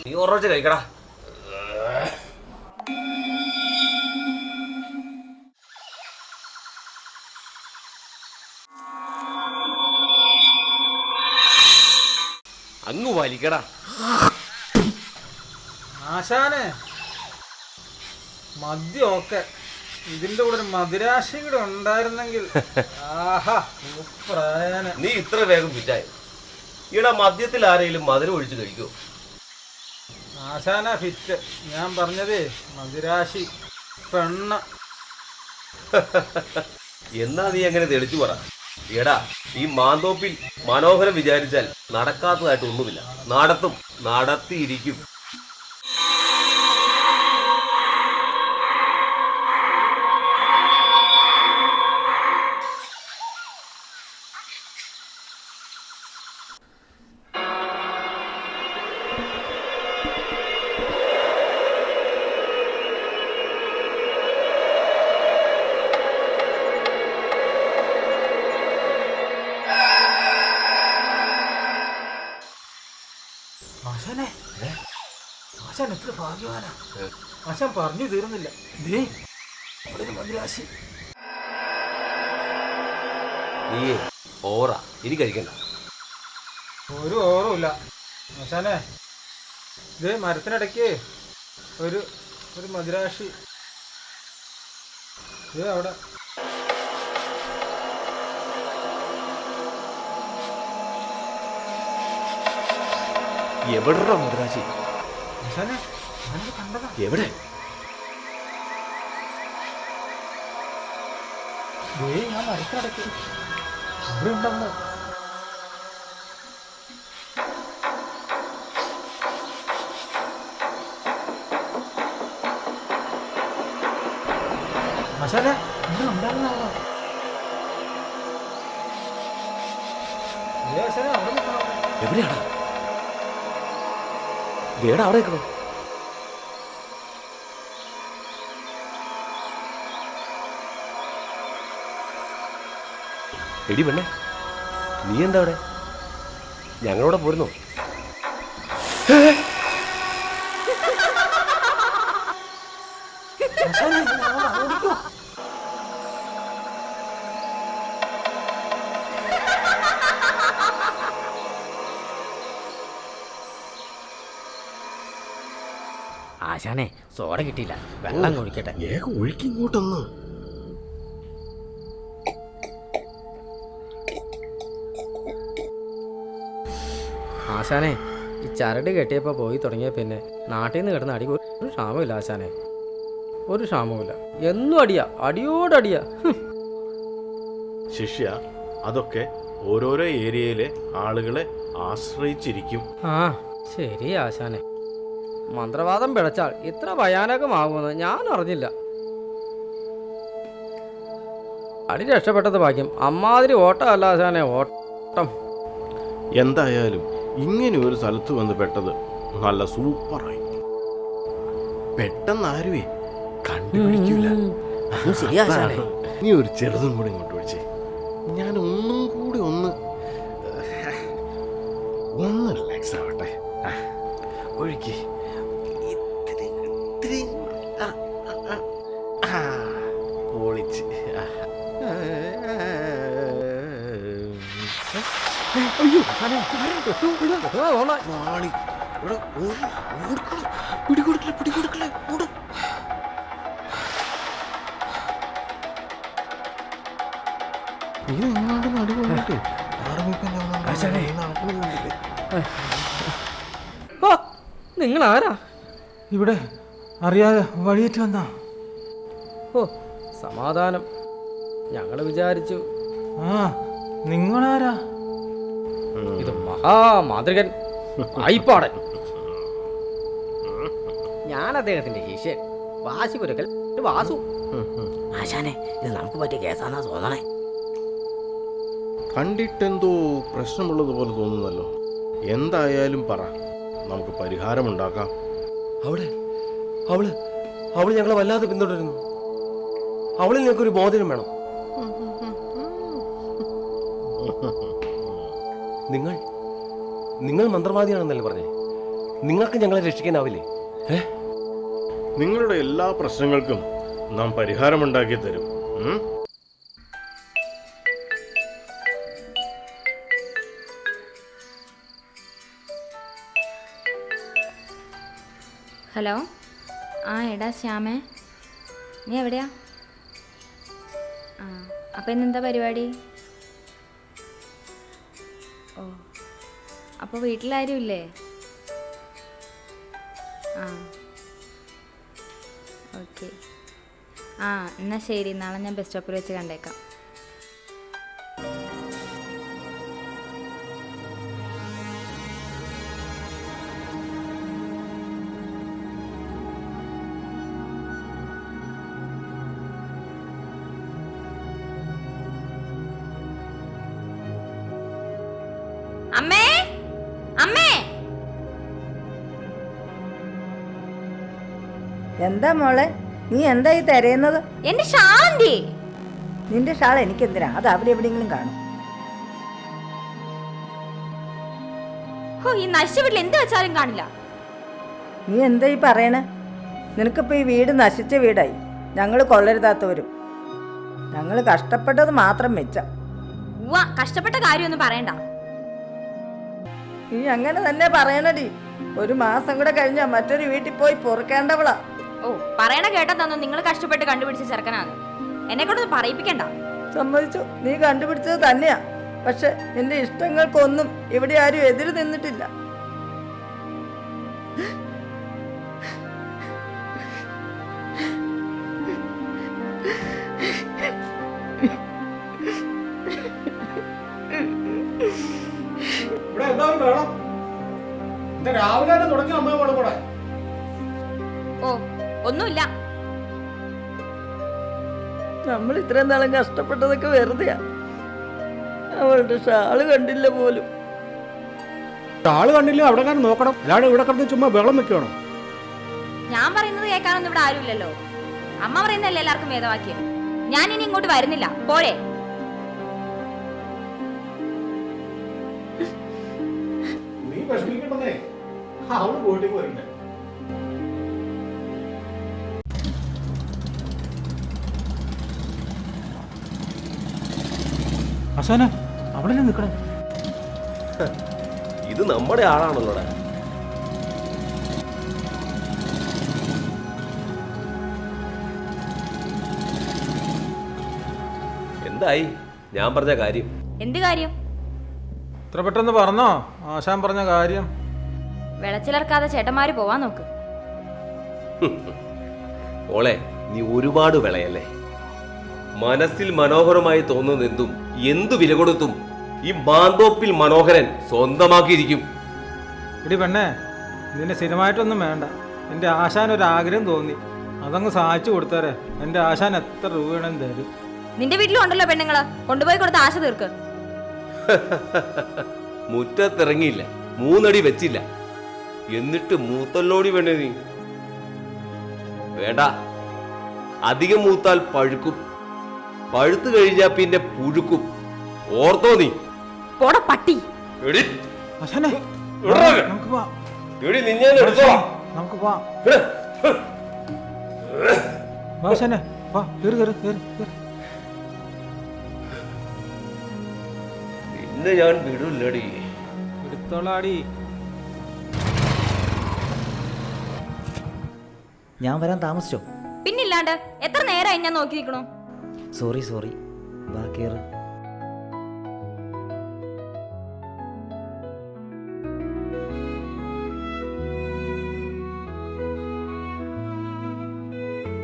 നീ ഉറച്ച കഴിക്കടാ. അങ്ങ് വലിക്കടാ. ആശാനെ മദ്യമൊക്കെ ഇതിന്റെ കൂടെ ഒരു മധുരാശി കൂടെ ഉണ്ടായിരുന്നെങ്കിൽ ആഹാ സൂപ്പറായാനെ. നീ ഇത്ര വേഗം ഫിറ്റായി. ഈടാ മദ്യത്തിൽ ആരെങ്കിലും മധുരം ഒഴിച്ച് കഴിക്കോ? ആശാന ഫിറ്റ്. ഞാൻ പറഞ്ഞതേ മധുരാശി പെണ്ണ. എന്നാ നീ എങ്ങനെ തെളിച്ചു പറ. എടാ ഈ മാന്തോപ്പിൽ മനോഹരം വിചാരിച്ചാൽ നടക്കാത്തതായിട്ട് ഒന്നുമില്ല. നടത്തും, നടത്തിയിരിക്കും. ആശാനെ ആശാൻ എത്ര ഭാഗ്യവാനാ. ആശാൻ പറഞ്ഞു തീർന്നില്ല. ദേ അവിടെ മധുരാശി. നീ ഓറ ഇനി കഴിക്കണ്ട. ഒരു ഓർമ്മയില്ല ആശാനെ. ദേ മരത്തിനിടയ്ക്ക് ഒരു ഒരു മധുരാശി. ദേ അവിടെ. എവിടെടാ മധുരാശി? ആശാനെ ഞാനത് കണ്ടതാ. എവിടെ? ദേ ഞാൻ മരത്തിനിടയ്ക്ക് അവിടെ ഉണ്ടെന്ന്. ആശാനെ ഇവിടെ ഉണ്ടാകുന്നാണോ? ആശാനെ അവിടെ നിൽക്കണം. എവിടെയാടാ? ദേടാ അവിടെ നിൽക്കണം. എടി പെണ്ണെ, നീ എന്താ അവിടെ? ഞങ്ങളോടെ പോരുന്നോ? ആശാനെ സോഡ കിട്ടിയില്ല, വെള്ളം ഒഴിക്കട്ടെ. ഒഴിക്കിങ്ങോട്ടൊന്ന്. ആശാനെ ഈ ചരട് കെട്ടിയപ്പോൾ പോയി തുടങ്ങിയ പിന്നെ നാട്ടിൽ നിന്ന് കിടന്ന അടി ഒരു ക്ഷാമമില്ല ആശാനെ, ഒരു ക്ഷാമവുമില്ല. എന്നും അടിയാ, അടിയോടടിയാ. ശിഷ്യ, അതൊക്കെ ഓരോരോ ഏരിയയിലെ ആളുകളെ ആശ്രയിച്ചിരിക്കും. ആ ശരി ആശാനെ. മന്ത്രവാദം പിഴച്ചാൽ ഇത്ര ഭയാനകമാകുമെന്ന് ഞാൻ അറിഞ്ഞില്ല. അടി രക്ഷപ്പെട്ടത് ഭാഗ്യം. അമ്മാതിരി ഓട്ടമല്ല ആശാനെ, ഓട്ടം. എന്തായാലും ഇങ്ങനെ ഒരു സ്ഥലത്ത് വന്ന് പെട്ടത് നല്ല സൂപ്പറായി. പെട്ടെന്ന് ആരുവേ കണ്ടുപിടിക്കൂല. നീ ഒരു ചെറുതും കൂടി ഇങ്ങോട്ട് ഒഴിച്ചേ. ഞാൻ ഒന്നും കൂടി ഒന്ന് റിലാക്സ് ആവട്ടെ. ഒഴുക്കി പൊളിച്ച്. നിങ്ങൾ ആരാ? ഇവിടെ അറിയാതെ വഴിയേറ്റ് വന്നാ. ഓ സമാധാനം. ഞങ്ങൾ വിചാരിച്ചു ആ നിങ്ങളാരാ? ഇത് മഹാമാതൃകൻ ആയിപ്പാടൻ. ഞാൻ അദ്ദേഹത്തിന്റെ ശിഷ്യൻ വാശിപുരക്കൽ വാസു. ആശാനെ ഇത് നമുക്ക് പറ്റിയ കേസാന്നാ തോന്നണേ. കണ്ടിട്ടെന്തോ പ്രശ്നമുള്ളത് പോലെ തോന്നുന്നല്ലോ. എന്തായാലും പറ, നമുക്ക് പരിഹാരമുണ്ടാക്കാം. അവള് ഞങ്ങളെ വല്ലാതെ പിന്തുടരുന്നു. അവളിൽ ഞങ്ങൾക്കൊരു മോചനം വേണം. നിങ്ങൾ മന്ത്രവാദിയാണെന്നല്ലേ പറഞ്ഞേ? നിങ്ങൾക്ക് ഞങ്ങളെ രക്ഷിക്കാനാവില്ലേ? നിങ്ങളുടെ എല്ലാ പ്രശ്നങ്ങൾക്കും നാം പരിഹാരമുണ്ടാക്കി തരും. ഹലോ, ആ എടാ ശ്യാമേ, നീ എവിടെയാ? ആ, അപ്പം ഇന്നെന്താ പരിപാടി? ഓ, അപ്പോൾ വീട്ടിലാരും ഇല്ലേ? ആ, ഓക്കെ. ആ, എന്നാൽ ശരി, നാളെ ഞാൻ ബസ് സ്റ്റോപ്പിൽ വെച്ച് കണ്ടേക്കാം. അമ്മേ, അമ്മേ, എന്താ മോളെ, നീ എന്താ ഈ തിരയുന്നത്? എന്റെ ഷാളെന്തേ? നിന്റെ ഷാൾ എനിക്കെന്തിനാ? അത് അവിടെ എവിടെയെങ്കിലും കാണും. ഓ, ഈ നശിച്ച വീട്ടിൽ എന്ത് വെച്ചാലും കാണില്ല. നീ എന്താ ഈ പറയണേ? നിനക്കിപ്പോൾ ഈ വീട് നശിച്ച വീടായി. ഞങ്ങൾ കൊള്ളരുതാത്തവരും. ഞങ്ങൾ കഷ്ടപ്പെട്ടത് മാത്രം മെച്ചം. ഉവ്വ, കഷ്ടപ്പെട്ട കാര്യമൊന്നും പറയണ്ട. നീ അങ്ങനെ തന്നെ പറയണടി. ഒരു മാസം കൂടെ കഴിഞ്ഞാ മറ്റൊരു വീട്ടിൽ പോയി പൊറുക്കേണ്ടവളാ. ഓ, പറയണ കേട്ടാ തന്നു നിങ്ങൾ കഷ്ടപ്പെട്ട് കണ്ടുപിടിച്ച ചെറുക്കനാണ്. എന്നെ കൊണ്ടൊന്നും പറയിപ്പിക്കണ്ട. സമ്മതിച്ചു, നീ കണ്ടുപിടിച്ചത് തന്നെയാ. പക്ഷെ നിന്റെ ഇഷ്ടങ്ങൾക്കൊന്നും ഇവിടെ ആരും എതിര് നിന്നിട്ടില്ല. രാവിലെ തുടങ്ങി അമ്മ കൂടെ. ഓ, ഒന്നുമില്ല. നമ്മൾ ഇത്രയും നാളും കഷ്ടപ്പെട്ടതൊക്കെ വെറുതെയാ. അവളുടെ ഷാള് കണ്ടില്ല പോലും. ആള് കണ്ടില്ല, അവിടെ കാണാൻ നോക്കണം. അല്ലാതെ ഇവിടെ കിടന്ന് ചുമ്മാ വെള്ളം വെക്കണം. ഞാൻ പറയുന്നത് കേൾക്കാനൊന്നും ഇവിടെ ആരുമില്ലല്ലോ. അമ്മ പറയുന്നല്ലേ എല്ലാവർക്കും വേദവാക്യം. ഞാൻ ഇനി ഇങ്ങോട്ട് വരുന്നില്ല, പോരെ? നീ വിഷമിക്കണ്ടേ, അവള് പോയിട്ട് വരണ്ടേ. അസാന അവിടെ നിൽക്കണം. ഇത് നമ്മുടെ ആളാണല്ലോടാ. എന്തായി ഞാൻ പറഞ്ഞ കാര്യം? എന്ത് കാര്യം? ഇത്ര പെട്ടെന്ന് പറഞ്ഞോ ആശാൻ പറഞ്ഞ കാര്യം? വെളച്ചിലർക്കാതെ ചേട്ടന്മാര് പോവാൻ നോക്ക്. ഓളെ, നീ ഒരുപാട് വിളയല്ലേ. മനസ്സിൽ മനോഹരമായി തോന്നുന്നത് എന്തു വില കൊടുത്തും ഈ മാന്തോപ്പിൽ മനോഹരൻ സ്വന്തമാക്കിയിരിക്കും. ഇടി പെണ്ണേ, നിന്നെ സ്ഥിരമായിട്ടൊന്നും വേണ്ട. എൻ്റെ ആശാൻ ഒരു ആഗ്രഹം തോന്നി, അതങ്ങ് സാധിച്ചു കൊടുത്തേരെ. എൻ്റെ ആശാൻ എത്ര രൂപ വേണമെന്ന് തരും. നിന്റെ വീട്ടിലും ഉണ്ടല്ലോ പെണ്ണുങ്ങള്, കൊണ്ടുപോയി കൊടുത്ത് ആശ തീർക്ക്. മുറ്റത്തിറങ്ങിയില്ല, 3 അടി വെച്ചില്ല, എന്നിട്ട് മൂത്തല്ലോടി വേണേ നീ. വേണ്ട, അധികം മൂത്താൽ പഴുക്കും, പഴുത്തു കഴിഞ്ഞാ പിന്നെ പുഴുക്കും. ഓർത്തോ നീ? പോടാ പട്ടി. എടി, ആശാനെ, എടാ, നമുക്ക് പോവാം. എടി നിന്നെ എടുത്തോ. നമുക്ക് പോവാം. ആശാനെ, വാ, കേറ് കേറ് കേറ് കേറ്. പിന്നെ ഞാൻ വിടില്ലടി. എടുത്തോളാടി. ഞാൻ വരാൻ താമസിച്ചോ? പിന്നില്ലാണ്ട് എത്ര നേരമായി ഞാൻ നോക്കി നിൽക്കണു. സോറി വാ കേറ്.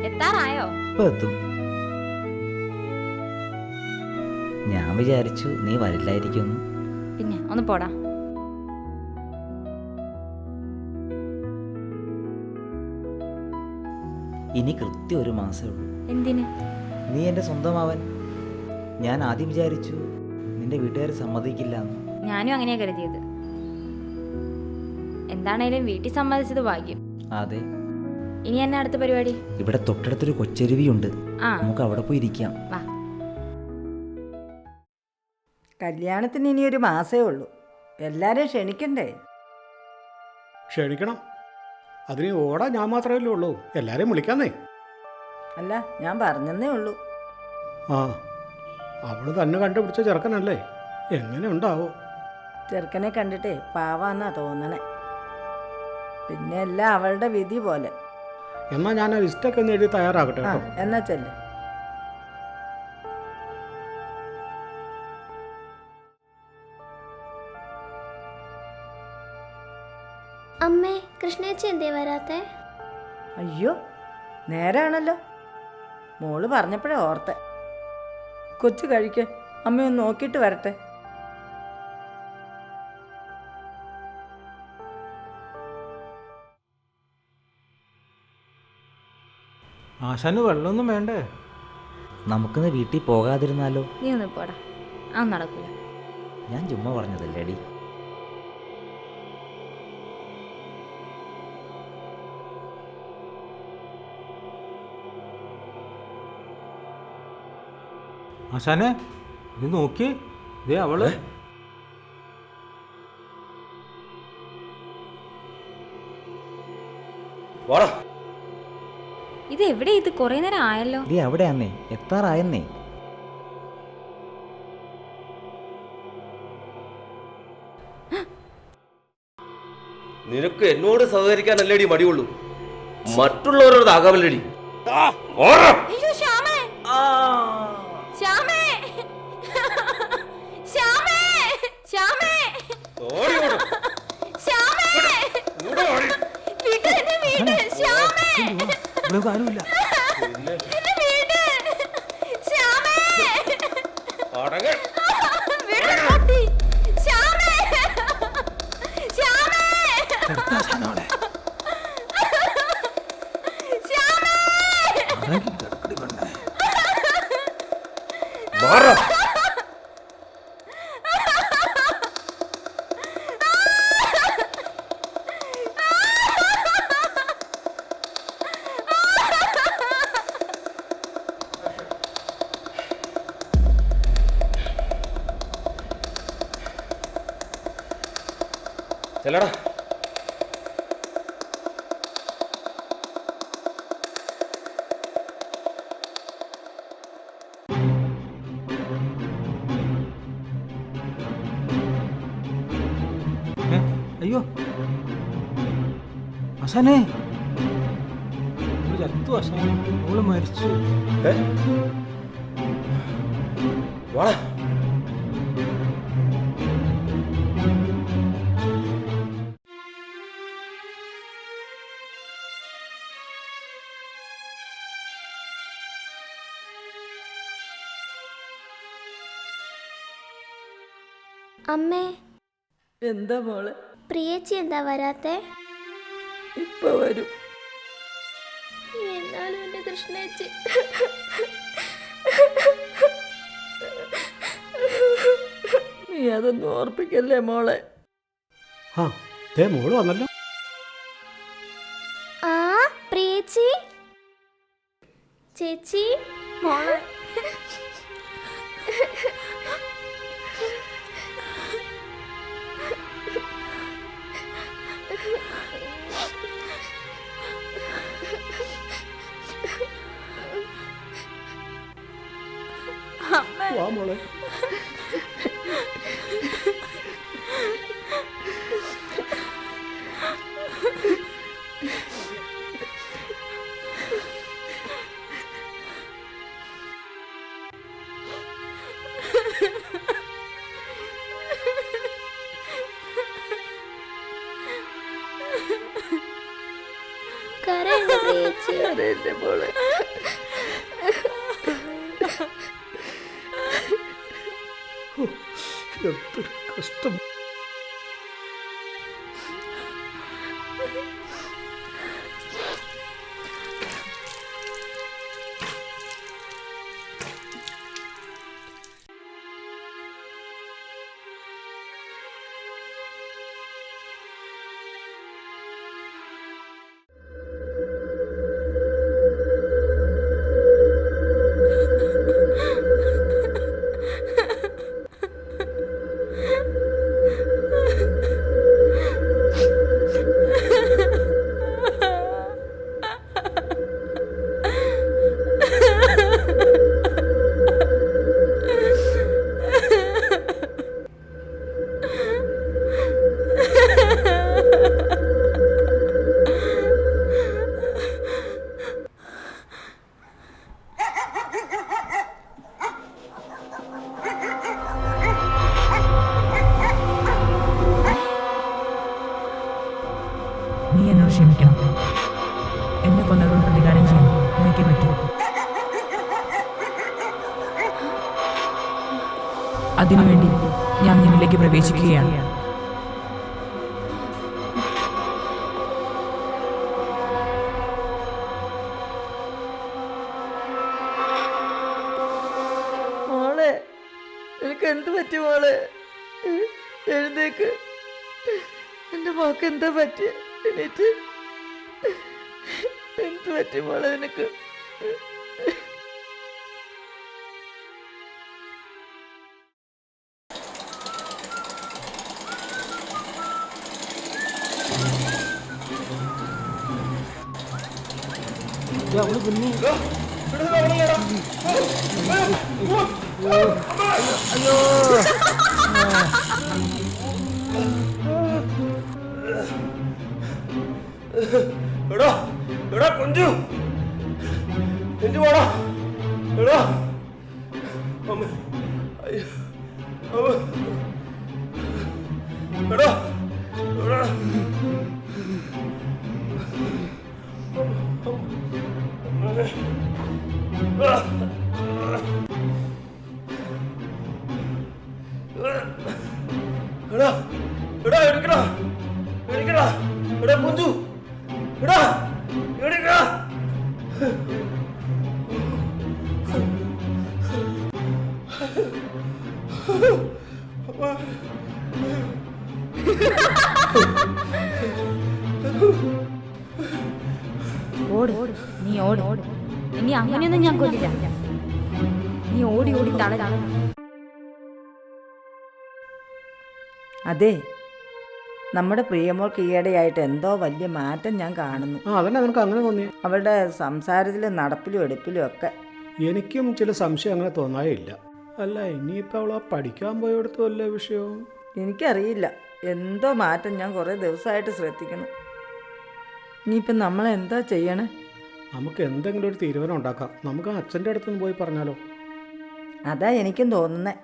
എത്താറായോ? ഇപ്പൊ എത്തും. ഞാൻ വിചാരിച്ചു നീ വരില്ലായിരിക്കും. പിന്നെ ഒന്ന് പോടാ. ഇനി കൃത്യം 1 മാസമേ ഉള്ളൂ. എന്തിന്? നീ എൻ്റെ സ്വന്തമാവൻ. ഞാൻ ആദ്യം വിചാരിച്ചു നിന്റെ വീട്ടുകാർ സമ്മതിക്കില്ല. ഞാനും അങ്ങനെയാ കരുതിയത്. എന്താണേലും വീട്ടിൽ സമ്മതിച്ചത് ഭാഗ്യം. അതെ. ഇനി എന്നെ അടുത്ത പരിപാടി? ഇവിടെ തൊട്ടടുത്തൊരു കൊച്ചരുവിയുണ്ട്, ആ, നമുക്ക് അവിടെ പോയി ഇരിക്കാം. വാ. കല്യാണത്തിന് ഇനി 1 മാസമേ ഉള്ളൂ. എല്ലാവരെയും ക്ഷണിക്കണ്ടേ? ക്ഷണിക്കണം. അതിന് ഓടാൻ ഞാൻ മാത്രമല്ലേ ഉള്ളൂ, എല്ലാവരെയും വിളിക്കാന്നേ. അല്ല, ഞാൻ പറഞ്ഞെന്നേ ഉള്ളൂ. ആ, അവള് തന്നെ കണ്ടുപിടിച്ച ചെറുക്കനല്ലേ, എങ്ങനെ ഉണ്ടാവോ? ചെറുക്കനെ കണ്ടിട്ടേ പാവാന്നാ തോന്നണേ. പിന്നെ എല്ലാം അവളുടെ വിധി പോലെ. എന്നാൽ ഞാൻ ആ ലിസ്റ്റൊക്കെ ഒന്ന് എഴുതി തയ്യാറാകട്ടെ ആ, കേട്ടോ. എന്നാ ചെല്ല്. അമ്മേ, കൃഷ്ണേച്ചി എന്തേ വരാത്തെ? അയ്യോ, നേരാണല്ലോ. മോള് പറഞ്ഞപ്പോഴേ ഓർത്തെ. കൊച്ചു കഴിക്ക്, അമ്മയൊന്ന് നോക്കിയിട്ട് വരട്ടെ. ആശാന് വെള്ളമൊന്നും വേണ്ടേ? നമുക്കിന്ന് വീട്ടിൽ പോകാതിരുന്നാലോ? നീ ഒന്ന് പോടാ, അതൊന്നും നടക്കൂല. ഞാൻ ചുമ്മാ പറഞ്ഞതല്ലേടി. ആശാനെ, ഇത് നോക്കി, ഇതേ അവള്. വാടാ. ഇത് എവിടെ? ഇത് കുറെ നേരം ആയല്ലോ. ദേ അവിടെയാന്നേ, എത്താറായെന്നേ. നിനക്ക് എന്നോട് സഹകരിക്കാനല്ലേടി മടിയുള്ളൂ, മറ്റുള്ളവരോട് ആകാമല്ലേടി. അയ്യോ, ശ്യാമേ! ശ്യാമേ! ശ്യാമേ! ശ്യാമേ! ശ്യാമേ! വിട് എന്നെ, വിട് ശ്യാമേ! ഇവിടെ ആരുമില്ല. എന്നെ വിട് ശ്യാമേ! വിട് പൊട്ടി! ശ്യാമേ! ശ്യാമേ! ശ്യാമേ! മാറാ. ചെല്ലടാ. അയ്യോ ആശാനെ, ചത്തു ആശാനെ, അവള് മരിച്ചു. വാടാ. അമ്മേ, എന്താ മോളെ? പ്രിയേച്ചി എന്താ വരാത്തെ? ഇപ്പൊ വരും. എന്നാലും എന്റെ കൃഷ്ണേച്ചി. നീ അതൊന്നും ഓർപ്പിക്കല്ലേ മോളെ. ആ, ദേ മോള് വന്നല്ലോ. ആ, പ്രിയേച്ചി ചേച്ചി മോളെ. വാ മോളെ. കരയണ്ട പ്രിയേച്ചി. അതെ മോളെ. എന്തൊരു കഷ്ടം. അതിനുവേണ്ടി ഞാൻ നിന്നിലേക്ക് പ്രവേശിക്കുകയാണ്. മോളെ, നിനക്ക് എന്ത് പറ്റി മോളെ? എഴുന്നേക്ക്. എൻ്റെ മോക്ക് എന്താ പറ്റി? എണീറ്റ്. എന്ത് പറ്റി മോളെ നിനക്ക്? എടാ എടാ കുഞ്ചു കുഞ്ചു പോടാ. എടാ അമ്മ, അയ്യോ, അമ്മ. എടാ എടാ എടാ എടാ എടുക്കടാ എടുക്കടാ. എടാ കുഞ്ചു എടാ എടുക്കടാ. ഓട്, നീ ഓട്. ഇനി അങ്ങനെയൊന്നും ഞാൻ കൊല്ലില്ല. നീ ഓടി ഓടി തളരാണ്. അതെ, നമ്മുടെ പ്രിയമോൾക്ക് ഈയിടെയായിട്ട് എന്തോ വലിയ മാറ്റം ഞാൻ കാണുന്നു. അതന്നെ നിനക്ക് അങ്ങനെ തോന്നി? അവളുടെ സംസാരത്തിലും നടപ്പിലും എടുപ്പിലും ഒക്കെ. എനിക്കും ചില സംശയം അങ്ങനെ തോന്നായേ ഇല്ല. അല്ല, ഇനിയിപ്പോൾ അവൾ പഠിക്കാൻ പോയെടുത്തു വല്ല വിഷയവും? എനിക്കറിയില്ല, എന്തോ മാറ്റം ഞാൻ കുറേ ദിവസമായിട്ട് ശ്രദ്ധിക്കണം. ഇനിയിപ്പം നമ്മളെന്താ ചെയ്യണേ? നമുക്ക് എന്തെങ്കിലും ഒരു തീരുമാനം ഉണ്ടാക്കാം. നമുക്ക് അച്ഛൻ്റെ അടുത്തൊന്ന് പോയി പറഞ്ഞാലോ? അതാ എനിക്കും തോന്നുന്നേ.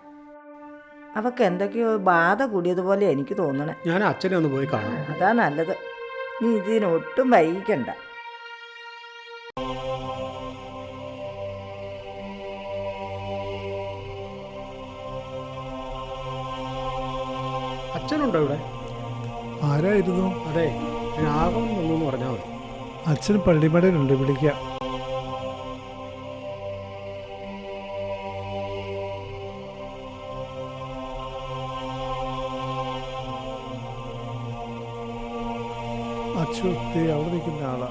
അവൾക്ക് എന്തൊക്കെയോ ബാധ കൂടിയതുപോലെ എനിക്ക് തോന്നണേ. ഞാൻ അച്ഛനെ ഒന്ന് പോയി കാണാം. അതാ നല്ലത്. നീ ഇതിനൊട്ടും വൈകിക്കണ്ട. അച്ഛനുണ്ടോ ഇവിടെ? ആരായിരുന്നു? അതെ, രാഘവൻ വന്നു എന്ന് പറഞ്ഞാൽ മതി. അച്ഛൻ പള്ളിമടയിലുണ്ട്, വിളിക്കാം. അച്ഛൻ അവിടെ നിൽക്കുന്ന ആളാ.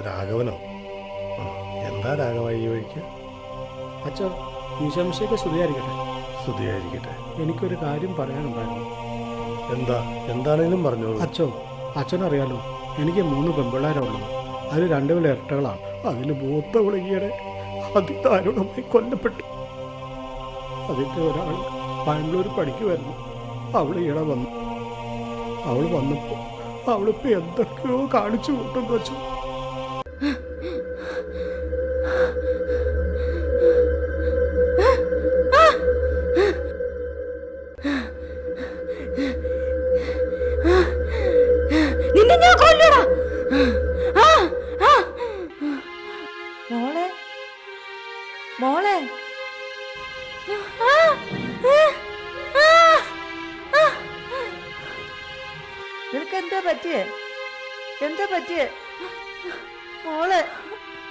രാഘവനോ? എന്താ രാഘവ ഈ വഴിക്ക്? അച്ഛോ, ഈശംശയ്ക്ക് സ്തുതിയായിരിക്കട്ടെ. സ്തുതിയായിരിക്കട്ടെ. എനിക്കൊരു കാര്യം പറയാനുണ്ടായിരുന്നു. എന്താണേലും പറഞ്ഞോളൂ. അച്ഛോ, അച്ഛനറിയാലോ, എനിക്ക് 3 പെൺപിള്ളേരുള്ളത്. അതിൽ 2 ഇരട്ടകളാണ്. അതിൽ മൂത്തവൾ ഈയിടെ അതിദാരുണമായി കൊല്ലപ്പെട്ടു. അതിൻ്റെ ഒരാൾ ബാംഗ്ലൂർ പഠിക്കുമായിരുന്നു. അവൾ ഈയിടെ വന്നു. അവൾ വന്നപ്പോൾ അവളിപ്പോൾ എന്തൊക്കെയോ കാണിച്ചു കൂട്ടുന്നു അച്ഛൻ. മോളെ, മോളെ, നിനക്ക് എന്താ പറ്റിയേ? എന്താ പറ്റിയേ മോളെ?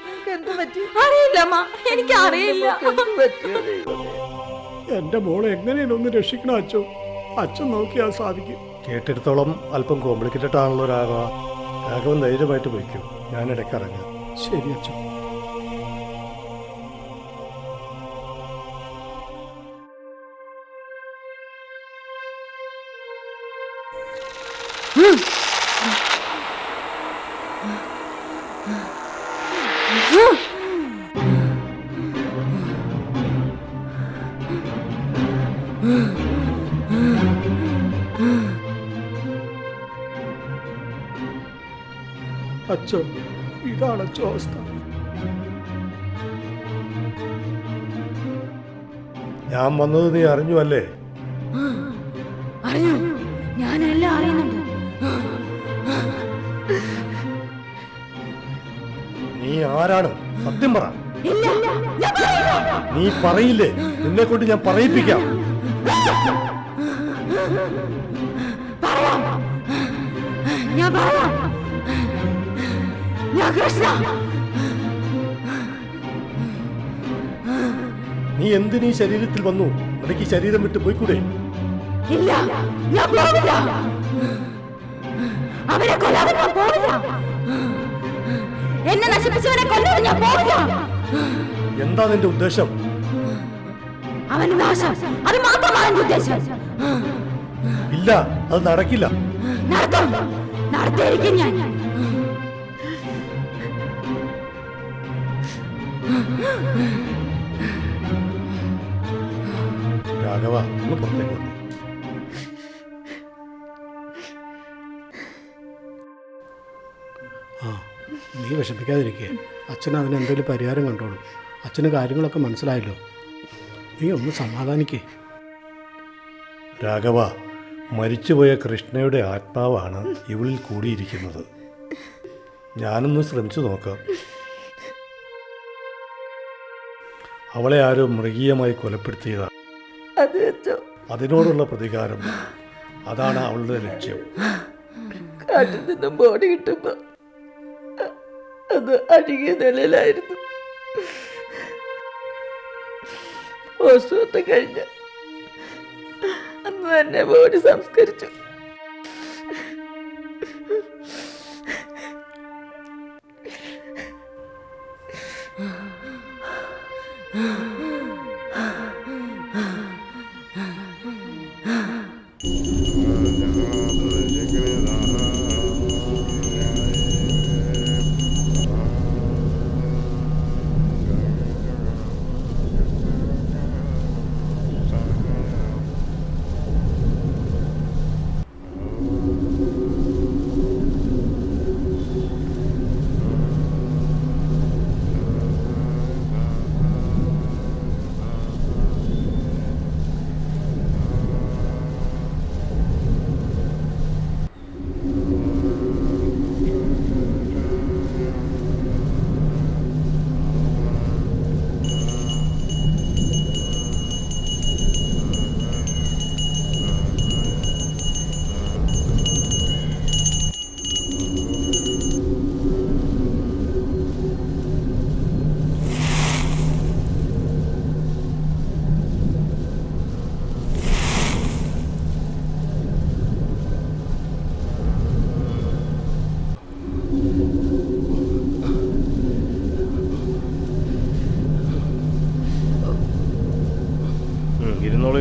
നിനക്ക് എന്താ പറ്റി? അറിയില്ല അമ്മ, എനിക്ക് അറിയില്ല. എൻ്റെ മോളെ എങ്ങനെയും ഒന്ന് രക്ഷിക്കണം അച്ഛോ. അച്ഛൻ നോക്കിയാൽ സാധിക്കും. കേട്ടിടത്തോളം അല്പം കോംപ്ലിക്കേറ്റഡ് ആണല്ലോ രാഘവ. രാഘവൻ ധൈര്യമായിട്ട് പോയിക്കോ, ഞാനിടയ്ക്ക് ഇറങ്ങാം. ശരി അച്ഛോ. അച്ഛോ, ഇതാണ് അച്ഛോ അവസ്ഥ. ഞാൻ വന്നത് നീ അറിഞ്ഞു അല്ലേ? അറിഞ്ഞു, ഞാനെല്ലാം അറിയുന്നുണ്ട്. നീ ആരാണ്? സത്യം സത്യം പറ. നീ പറയില്ലേ? നിന്നെ കൊണ്ട് ഞാൻ പറയിപ്പിക്കാം. നീ എന്തിനീ ശരീരത്തിൽ വന്നു? നിനക്ക് ഈ ശരീരം വിട്ട് പോയിക്കൂടെ? ഇല്ല, ഞാൻ പോവില്ല. അവരെ കൊല്ലാതെ ഞാൻ പോവില്ല. എന്നെ നശിപ്പിച്ചവനെ കൊല്ലാതെ ഞാൻ പോവില്ല. എന്താ നിന്റെ ഉദ്ദേശം? അവന് നാശം, അത് മാത്രമാണ് എന്റെ ഉദ്ദേശം. ഇല്ല, അത് നടക്കില്ല. നടത്തും, നടത്തിയിരിക്കും ഞാൻ. രാഘവ, ഒന്ന് പുറത്തേക്ക് വന്നേ. ആ, നീ വിഷമിക്കാതിരിക്കുക. അച്ഛൻ അതിന് എന്തെങ്കിലും പരിഹാരം കണ്ടോളും. അച്ഛന് കാര്യങ്ങളൊക്കെ മനസ്സിലായല്ലോ. നീ ഒന്ന് സമാധാനിക്കേ. രാഘവ, മരിച്ചുപോയ കൃഷ്ണയുടെ ആത്മാവാണ് ഇവളിൽ കൂടിയിരിക്കുന്നത്. ഞാനൊന്ന് ശ്രമിച്ചു നോക്കാം. അവളെ ആരോ മൃഗീയമായി കൊലപ്പെടുത്തിയതാണ്. അതിനോടുള്ള പ്രതികാരം, അതാണ് അവളുടെ ലക്ഷ്യം. കാട്ടിൽ നിന്നും ബോഡി കിട്ടുമ്പോ അത് അഴുകിയ നിലയിലായിരുന്നു. പോസ്റ്റ്മോർട്ടം കഴിഞ്ഞ അന്ന് തന്നെ ബോഡി സംസ്കരിച്ചു.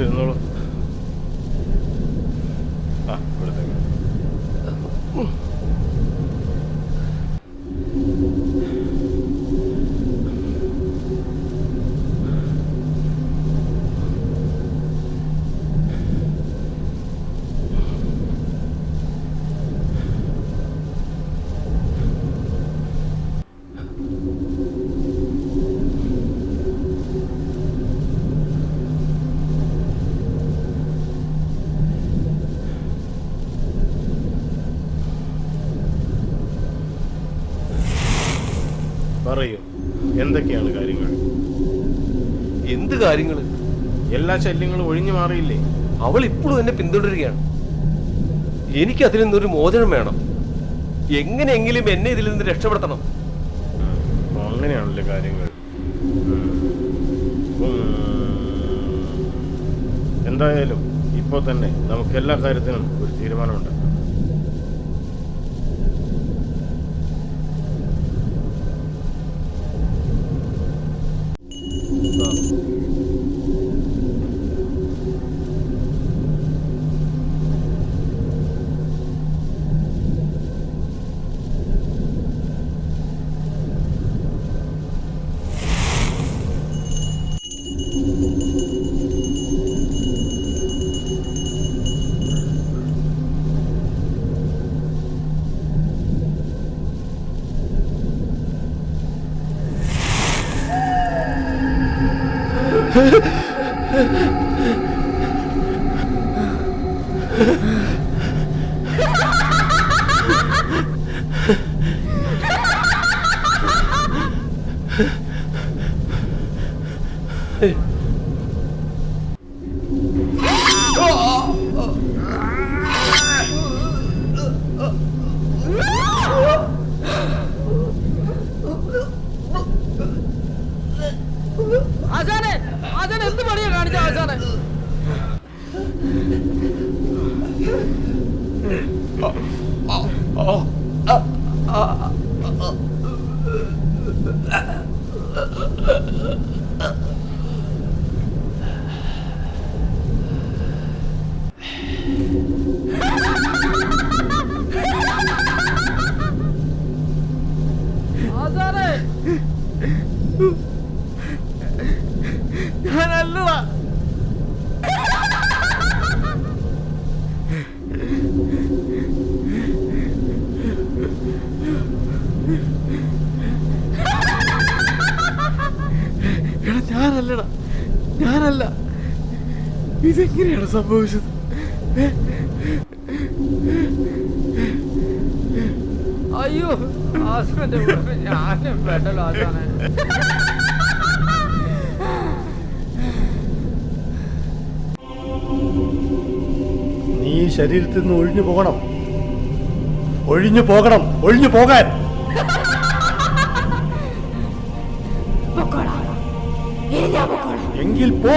ഇരുന്നോളൂ. ആ, ഇവിടത്തേക്ക്. പറയൂ, എന്തൊക്കെയാണ് കാര്യങ്ങൾ? എന്ത് കാര്യങ്ങള്? എല്ലാ ശല്യങ്ങളും ഒഴിഞ്ഞു മാറിയില്ലേ? അവൾ ഇപ്പോഴും എന്നെ പിന്തുടരുകയാണ്. എനിക്ക് അതിൽ നിന്നൊരു മോചനം വേണം. എങ്ങനെയെങ്കിലും എന്നെ ഇതിൽ നിന്ന് രക്ഷപ്പെടുത്തണം. അങ്ങനെയാണല്ലേ കാര്യങ്ങൾ. എന്തായാലും ഇപ്പോൾ തന്നെ നമുക്ക് എല്ലാ കാര്യത്തിനും ഒരു തീരുമാനമുണ്ട്. ആശാനെ ആശാൻ എന്ത് പണിയാ കാണിച്ച ആശാനെ? ആശാനെ ഞാനല്ലടാ. ഞാനല്ലടാ, ഞാനല്ല. ഇതെങ്ങനെയാണ് സംഭവിച്ചത്? അയ്യോ ആശാന്റെ ഞാനും വേണ്ടല്ലോ ആശാനെ. നീ ഈ ശരീരത്തിൽ നിന്ന് ഒഴിഞ്ഞു പോകണം, ഒഴിഞ്ഞു പോകണം, ഒഴിഞ്ഞു പോകാൻ. എങ്കിൽ പോ.